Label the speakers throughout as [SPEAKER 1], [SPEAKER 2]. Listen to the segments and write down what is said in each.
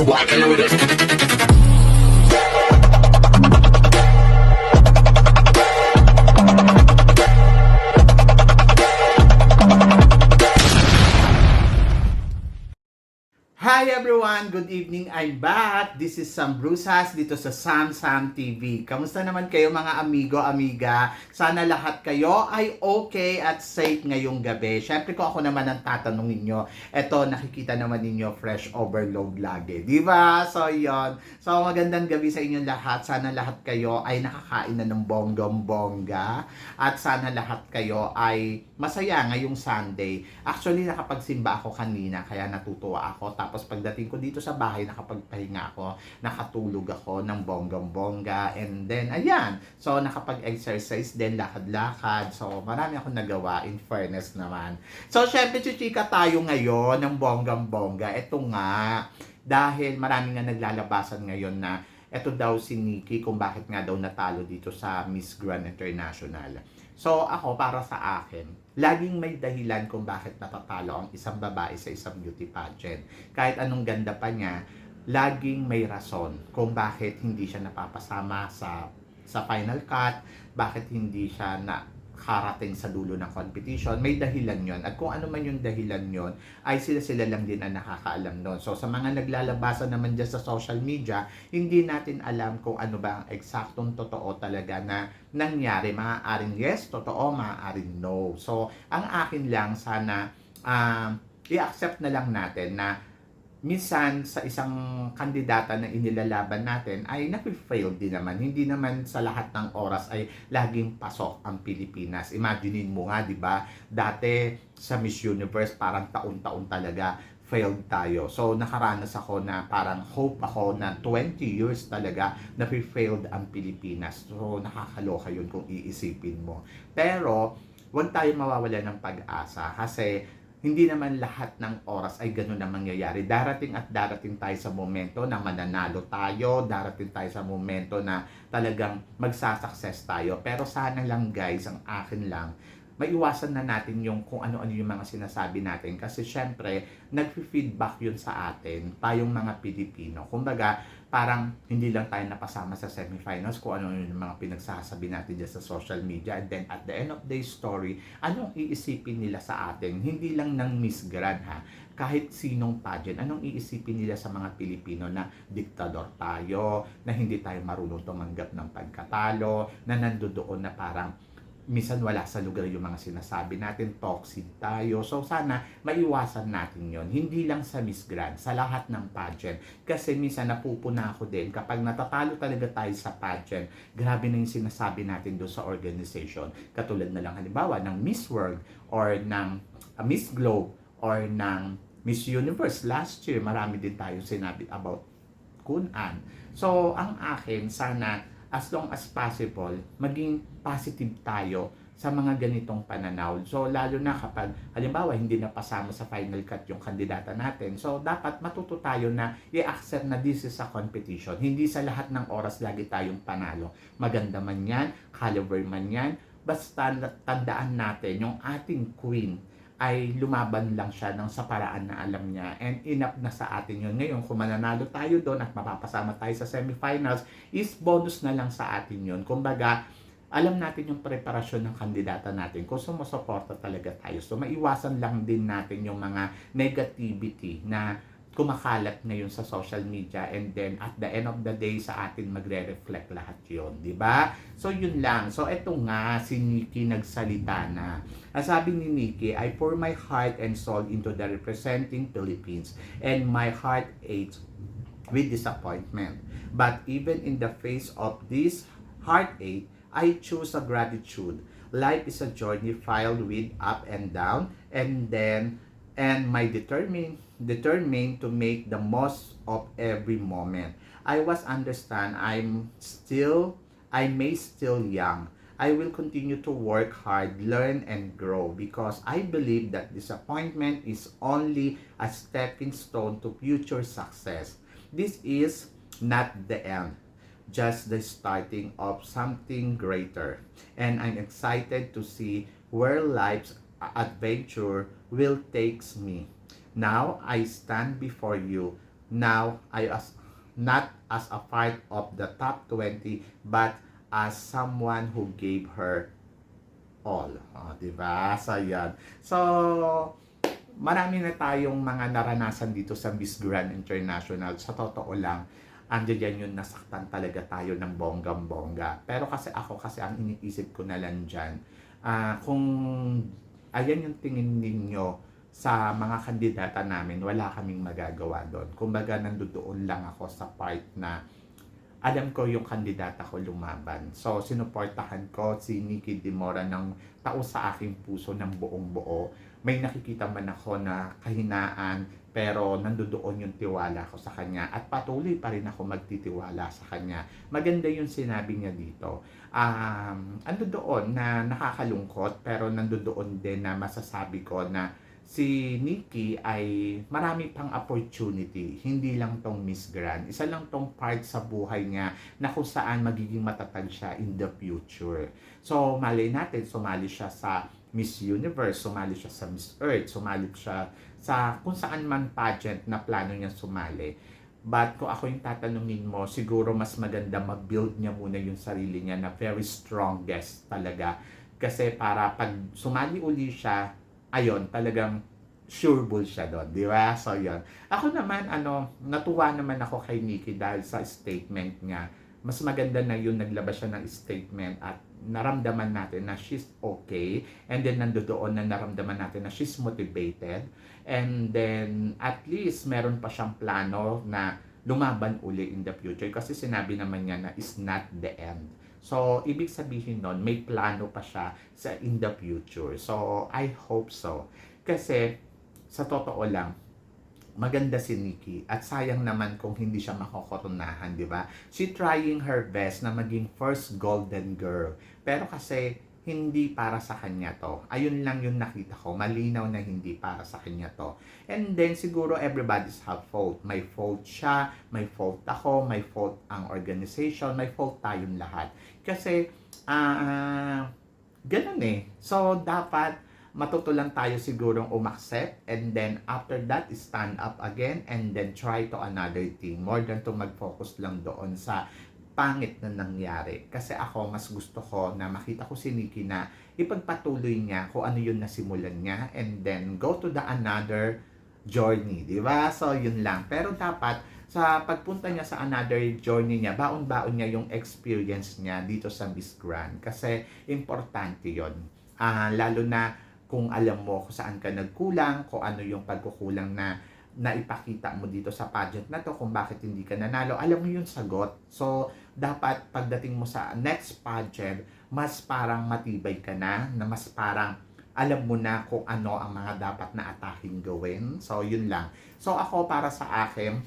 [SPEAKER 1] rocking with it.
[SPEAKER 2] Hi everyone! Good evening! I'm back! This is Sam Brusas dito sa Sam TV. Kamusta naman kayo mga amigo, amiga? Sana lahat kayo ay okay at safe ngayong gabi. Siyempre ko ako naman ang tatanungin nyo. Eto, nakikita naman ninyo fresh overload lagi. Diba? So yon. So magandang gabi sa inyong lahat. Sana lahat kayo ay nakakain na ng bonggong-bongga. At sana lahat kayo ay masaya ngayong Sunday. Actually, nakapagsimba ako kanina kaya natutuwa ako. Tapos pagdating ko dito sa bahay, nakapagpahinga ako, nakatulog ako ng bonggang-bongga, and then, ayan, so nakapag-exercise din, lakad-lakad, so marami akong nagawa, in fairness naman. So, syempre, chichika tayo ngayon ng bonggang-bongga. Ito nga, dahil marami nga naglalabasan ngayon na ito daw si Nikki kung bakit nga daw natalo dito sa Miss Grand International. So ako, para sa akin, laging may dahilan kung bakit natatalo ang isang babae sa isang beauty pageant. Kahit anong ganda pa niya, laging may rason kung bakit hindi siya napapasama sa final cut, bakit hindi siya nakarating sa dulo ng competition. May dahilan yon. At kung ano man yung dahilan yon, ay sila lang din ang nakakaalam nun. So sa mga naglalabasan naman dyan sa social media, hindi natin alam kung ano ba ang eksaktong totoo talaga na nangyari. Maaaring yes, totoo, maaaring no. So ang akin lang, sana i-accept na lang natin na minsan sa isang kandidata na inilalaban natin ay napi-fail din naman. Hindi naman sa lahat ng oras ay laging pasok ang Pilipinas. Imaginein mo nga, di ba? Dati sa Miss Universe parang taon-taon talaga failed tayo. So nakaranas ako na parang hope ako na 20 years talaga napi-failed ang Pilipinas. So nakakaloka yun kung iisipin mo. Pero huwag tayo mawawala ng pag-asa kasi hindi naman lahat ng oras ay ganun na mangyayari. Darating at darating tayo sa momento na mananalo tayo, darating tayo sa momento na talagang magsasucess tayo. Pero sana lang guys, ang akin lang, maiwasan na natin yung kung ano-ano yung mga sinasabi natin. Kasi syempre, nag-feedback yun sa atin, tayong mga Pilipino. Kumbaga, parang hindi lang tayo napasama sa semifinals kung ano yung mga pinagsasabi natin dyan sa social media. And then at the end of the story, anong iisipin nila sa atin? Hindi lang ng Miss Grand ha. Kahit sinong pageant, anong iisipin nila sa mga Pilipino na diktador tayo, na hindi tayo marunong tumanggap ng pagkatalo, na nandoon na parang minsan wala sa lugar yung mga sinasabi natin, toxic tayo. So sana maiwasan natin yon. Hindi lang sa Miss Grand, sa lahat ng pageant. Kasi minsan napupuna ako din kapag natatalo talaga tayo sa pageant, grabe na yung sinasabi natin doon sa organization. Katulad na lang halimbawa ng Miss World or ng Miss Globe or ng Miss Universe last year. Marami din tayong sinabi about Kunan. So ang akin, sana as long as possible, maging positive tayo sa mga ganitong pananaw. So, lalo na kapag, halimbawa, hindi na pasama sa final cut yung kandidata natin. So, dapat matuto tayo na i-accept na this is a competition. Hindi sa lahat ng oras lagi tayong panalo. Maganda man yan, caliber man yan, basta tandaan natin yung ating queen ay lumaban lang siya ng sa paraan na alam niya, and enough na sa atin yun. Ngayon, kung mananalo tayo doon at mapapasama tayo sa semifinals, is bonus na lang sa atin yun. Kumbaga, alam natin yung preparasyon ng kandidata natin kung sumusuporta talaga tayo. So, maiwasan lang din natin yung mga negativity na kumakalat ngayon sa social media, and then at the end of the day sa atin magre-reflect lahat yun, di ba? So yun lang. So eto nga, si Nikki nagsalita na. Ang sabi ni Nikki, I pour my heart and soul into the representing Philippines, and my heart aches with disappointment. But even in the face of this heartache, I choose a gratitude. Life is a journey filled with up and down, and my determined to make the most of every moment. I was understand I may still young. I will continue to work hard, learn and grow because I believe that disappointment is only a stepping stone to future success. This is not the end, just the starting of something greater. And I'm excited to see where life's adventure will take me. Now I stand before you, now I as not as a part of the top 20 but as someone who gave her all. Di ba? So, yan. So, marami na tayong mga naranasan dito sa Miss Grand International. Sa totoo lang, andiyan yun, nasaktan talaga tayo ng bonggang-bongga. Pero kasi ako, kasi ang iniisip ko na lang dyan, kung ayan yung tingin ninyo sa mga kandidata namin, wala kaming magagawa doon. Kumbaga, nandoon lang ako sa part na alam ko yung kandidata ko lumaban. So, sinuportahan ko si Nikki De Mora ng tao sa aking puso ng buong buo. May nakikita man ako na kahinaan, pero nandoon yung tiwala ko sa kanya at patuloy pa rin ako magtitiwala sa kanya. Maganda yung sinabi niya dito. Ando doon na nakakalungkot, pero nandoon din na masasabi ko na si Nikki ay marami pang opportunity, hindi lang tong Miss Grand. Isa lang tong part sa buhay niya na kung saan magiging matatag siya in the future. So, malay natin, sumali siya sa Miss Universe, sumali siya sa Miss Earth, sumali siya sa kung saan man pageant na plano niya sumali. But kung ako yung tatanungin mo, siguro mas maganda mag-build niya muna yung sarili niya na very strongest talaga. Kasi para pag sumali uli siya, ayun, talagang sure bull siya doon, di ba? So, yun. Ako naman, natuwa naman ako kay Nikki dahil sa statement niya. Mas maganda na yun, naglabas siya ng statement at naramdaman natin na she's okay. And then, nandoon na naramdaman natin na she's motivated. And then, at least, meron pa siyang plano na lumaban uli in the future. Kasi sinabi naman niya na is not the end. So, ibig sabihin nun, may plano pa siya sa in the future. So, I hope so. Kasi, sa totoo lang, maganda si Nikki at sayang naman kung hindi siya makokoronahan, di ba? She trying her best na maging first golden girl. Pero kasi, hindi para sa kanya to. Ayun lang yung nakita ko. Malinaw na hindi para sa kanya to. And then, siguro everybody's have fault. May fault siya, may fault ako, may fault ang organization, may fault tayong lahat. Kasi, ganun eh. So, dapat matutulan tayo sigurong umaccept and then after that, stand up again and then try to another thing. More than to mag-focus lang doon sa pangit na nangyari. Kasi ako, mas gusto ko na makita ko si Nikki na ipagpatuloy niya kung ano yun nasimulan niya and then go to the another journey, di ba? So, yun lang. Pero dapat, sa pagpunta niya sa another journey niya, baon-baon niya yung experience niya dito sa Miss Grand. Kasi, importante yun. Lalo na kung alam mo kung saan ka nagkulang, kung ano yung pagkukulang na ipakita mo dito sa pageant na to, kung bakit hindi ka nanalo, alam mo yung sagot. So, dapat pagdating mo sa next pageant, mas parang matibay ka na mas parang alam mo na kung ano ang mga dapat na ataking gawin. So, yun lang. So, ako para sa akin,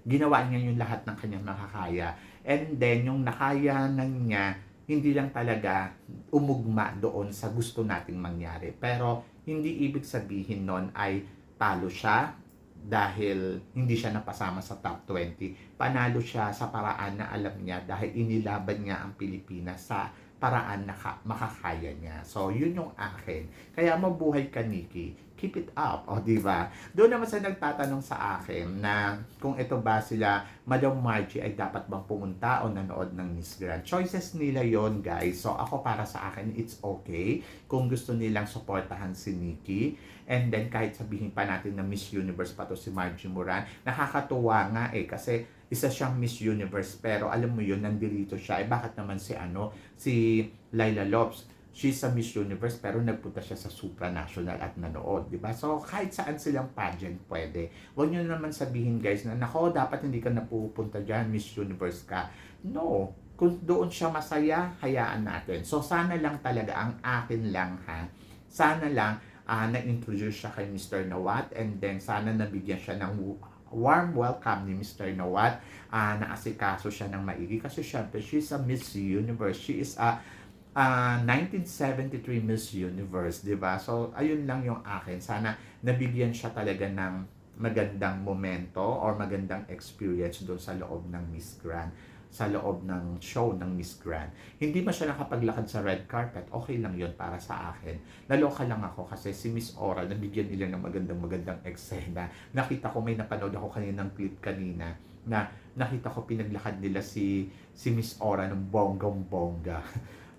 [SPEAKER 2] ginawa niya yung lahat ng kanyang makakaya. And then, yung nakaya ng niya, hindi lang talaga umugma doon sa gusto nating mangyari. Pero, hindi ibig sabihin nun ay talo siya dahil hindi siya napasama sa top 20. Panalo siya sa paraan na alam niya dahil inilaban niya ang Pilipinas sa paraan na makakaya niya. So, yun yung akin. Kaya mabuhay ka, Nikki. Keep it up. O, diba? Doon naman sa nagtatanong sa akin na kung ito ba sila, Madam Margie ay dapat bang pumunta o nanood ng Miss Grand. Choices nila yon guys. So, ako para sa akin, it's okay. Kung gusto nilang supportahan si Nikki. And then, kahit sabihin pa natin na Miss Universe pa to si Margie Moran, nakakatuwa nga eh. Kasi, isa siyang Miss Universe pero alam mo yun, nandito siya. Eh bakit naman si Laila Lopes, she's a Miss Universe pero nagpunta siya sa supranational at nanood, di ba? So kahit saan silang pageant pwede. Huwag niyo naman sabihin guys na nako dapat hindi ka napupunta diyan, Miss Universe ka. No, kung doon siya masaya, hayaan natin. So sana lang talaga ang akin lang sana lang na-introduce siya kay Mr. Nawat and then sana nabigyan siya ng warm welcome ni Mr. Nawat, naasikaso siya ng maigi kasi syempre she's a Miss Universe, she is a 1973 Miss Universe, di ba? So ayun lang yung akin, sana nabigyan siya talaga ng magandang momento or magandang experience doon sa loob ng Miss Grand. sa loob ng show ng Miss Grand. Hindi man siya nakapaglakad sa red carpet, okay lang yon para sa akin. Naloka lang ako kasi si Miss Aura, nabigyan nila ng magandang eksena. Nakita ko, may napanood ako kaninang clip kanina, na nakita ko pinaglakad nila si Miss Aura ng bonggang-bongga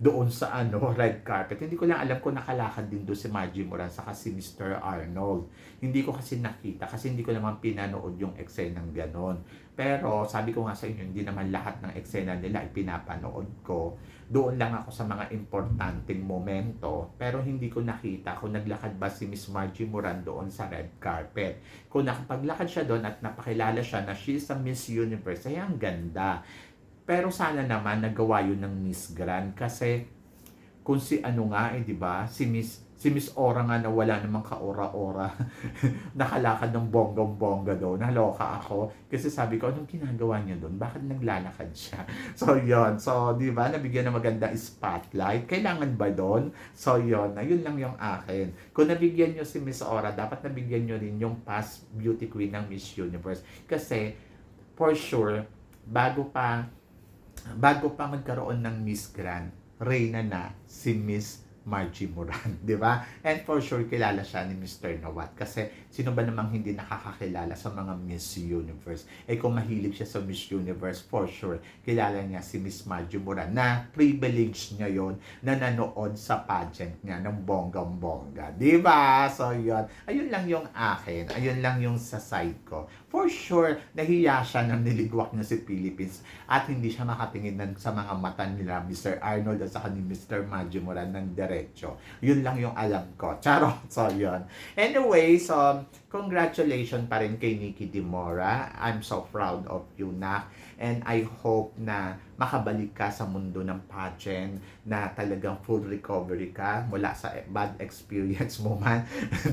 [SPEAKER 2] doon sa red carpet. Hindi ko lang alam kung nakalakad din doon si Margie Moran saka si Mr. Arnold. Hindi ko kasi nakita kasi hindi ko naman pinanood yung eksenang ganon. Pero sabi ko nga sa inyo, hindi naman lahat ng eksena nila ipinapanood ko. Doon lang ako sa mga importanteng momento, pero hindi ko nakita kung naglakad ba si Miss Margie Moran doon sa red carpet. Kung nakapaglakad siya doon at napakilala siya na she's a Miss Universe, ay ang ganda. Pero sana naman nagawa yun ng Miss Grand kasi kung si ano nga di ba? Si Miss Aura nga na wala namang kaora-ora. Nakalakad ng bonggang-bongga daw. Naloka ako kasi sabi ko, anong ginagawa niya doon? Bakit naglalakad siya? So yon. So di ba? Nabigyan ng maganda spotlight. Kailangan ba doon? So yon. Ayun lang yung akin. Kung nabigyan niyo si Miss Aura, dapat nabigyan niyo rin yung past beauty queen ng Miss Universe. Kasi for sure, bago pa magkaroon ng Miss Grand, reyna na si Miss Margie Moran, di ba? And for sure, kilala siya ni Mr. Nawat. Kasi sino ba namang hindi nakakakilala sa mga Miss Universe? Eh kung mahilig siya sa Miss Universe, for sure, kilala niya si Miss Margie Moran na privilege niya yon na nanood sa pageant niya ng bonggang-bongga. Di ba? So yun. Ayun lang yung akin. Ayun lang yung sa side ko. For sure, nahiya siya nang niligwak niya si Philippines at hindi siya makatingin sa mga mata nila Mr. Arnold at saka ni Mr. Margie Moran ng diretso. Yun lang yung alam ko. Charot. So, yun. Anyway, so, congratulations pa rin kay Nikki Dimora. I'm so proud of you, na. And I hope na makabalik ka sa mundo ng pageant, na talagang full recovery ka mula sa bad experience mo man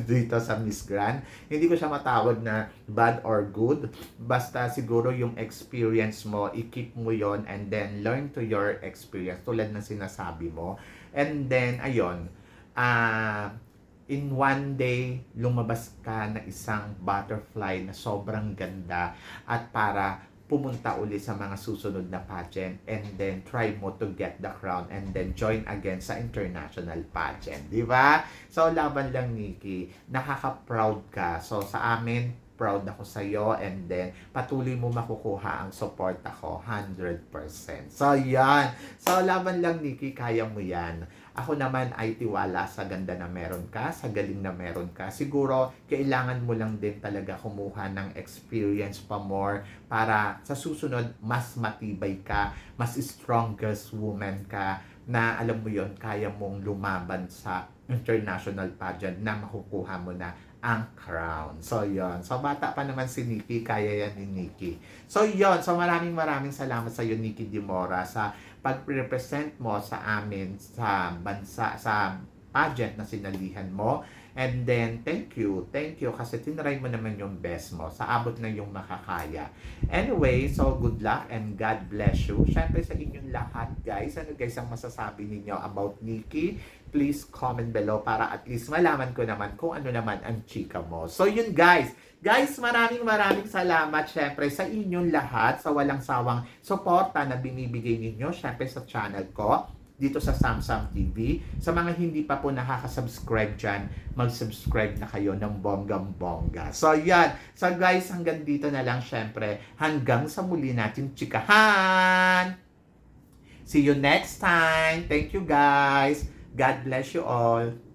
[SPEAKER 2] dito sa Miss Grand. Hindi ko siya matawag na bad or good. Basta siguro yung experience mo, i-keep mo yon and then learn to your experience tulad ng sinasabi mo. And then, ayun, in one day, lumabas ka na isang butterfly na sobrang ganda at para pumunta uli sa mga susunod na pageant and then try mo to get the crown and then join again sa international pageant. Di ba? So, laban lang, Nikki. Nakaka-proud ka. So, sa amin, proud ako sa iyo and then patuloy mo makukuha ang support ako 100%. So, yan. So, laban lang, Nikki. Kaya mo yan. Ako naman ay tiwala sa ganda na meron ka, sa galing na meron ka. Siguro, kailangan mo lang din talaga kumuha ng experience pa more para sa susunod, mas matibay ka, mas strongest woman ka, na alam mo yon, kaya mong lumaban sa international pageant na makukuha mo na ang crown. So, yon. So, bata pa naman si Nikki, kaya yan ni Nikki. So, yon. So, maraming salamat sa iyo, Nikki Dimora, sa pag-represent mo sa amin sa bansa, sa pageant na sinalihan mo. And then, thank you kasi tinry mo naman yung best mo sa abot na yung makakaya. Anyway, so good luck and God bless you. Syempre sa inyong lahat, guys, ano guys ang masasabi ninyo about Nikki? Please comment below para at least malaman ko naman kung ano naman ang chika mo. So yun guys, maraming salamat syempre sa inyong lahat sa walang sawang suporta na binibigay ninyo syempre sa channel ko dito sa Samsam TV. Sa mga hindi pa po nakaka-subscribe dyan, mag-subscribe na kayo ng bonggang-bongga. So, yan. So, guys, hanggang dito na lang syempre. Hanggang sa muli natin chikahan! See you next time! Thank you, guys! God bless you all!